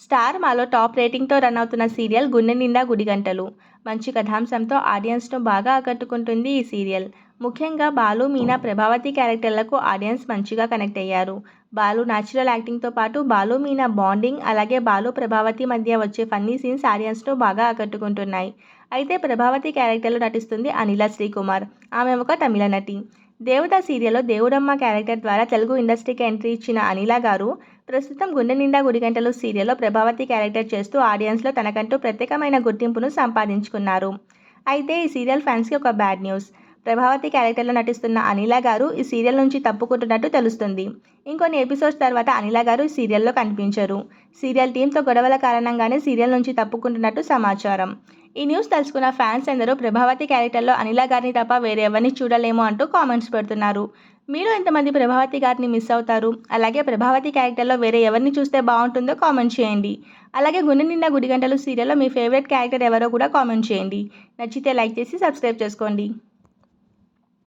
Star మాలో top రేటింగ్తో run అవుతున్న serial గుండె నిండా గుడిగంటలు. మంచి కథాంశంతో ఆడియన్స్ను బాగా ఆకట్టుకుంటుంది ఈ సీరియల్. ముఖ్యంగా బాలు, మీనా, ప్రభావతి క్యారెక్టర్లకు ఆడియన్స్ మంచిగా కనెక్ట్ అయ్యారు. బాలు న్యాచురల్ యాక్టింగ్తో పాటు బాలు, మీనా బాండింగ్, అలాగే బాలు, ప్రభావతి మధ్య వచ్చే ఫన్నీ సీన్స్ ఆడియన్స్ను బాగా ఆకట్టుకుంటున్నాయి. అయితే ప్రభావతి క్యారెక్టర్లో నటిస్తుంది అనిల శ్రీకుమార్. ఆమె ఒక తమిళ నటి. దేవత సీరియల్లో దేవుడమ్మ క్యారెక్టర్ ద్వారా తెలుగు ఇండస్ట్రీకి ఎంట్రీ ఇచ్చిన అనిల గారు ప్రస్తుతం గుండె నిండా గుడిగంటలు సీరియల్లో ప్రభావతి క్యారెక్టర్ చేస్తూ ఆడియన్స్లో తనకంటూ ప్రత్యేకమైన గుర్తింపును సంపాదించుకున్నారు. అయితే ఈ సీరియల్ ఫ్యాన్స్కి ఒక బ్యాడ్ న్యూస్. ప్రభావతి క్యారెక్టర్లో నటిస్తున్న అనిల గారు ఈ సీరియల్ నుంచి తప్పుకుంటున్నట్టు తెలుస్తుంది. ఇంకొన్ని ఎపిసోడ్స్ తర్వాత అనిల గారు ఈ సీరియల్లో కనిపించరు. సీరియల్ టీంతో గొడవల కారణంగానే సీరియల్ నుంచి తప్పుకుంటున్నట్టు సమాచారం. ఈ న్యూస్ తెలుసుకున్న ఫ్యాన్స్ అందరూ ప్రభావతి క్యారెక్టర్లో అనిల గారిని తప్ప వేరే ఎవరిని చూడలేమో అంటూ కామెంట్స్ పెడుతున్నారు. మీరు ఎంతమంది ప్రభావతి గారిని మిస్ అవుతారు? అలాగే ప్రభావతి క్యారెక్టర్లో వేరే ఎవరిని చూస్తే బాగుంటుందో కామెంట్ చేయండి. అలాగే గుండె నిండా గుడిగంటలు సీరియల్లో మీ ఫేవరెట్ క్యారెక్టర్ ఎవరో కూడా కామెంట్ చేయండి. నచ్చితే లైక్ చేసి సబ్స్క్రైబ్ చేసుకోండి.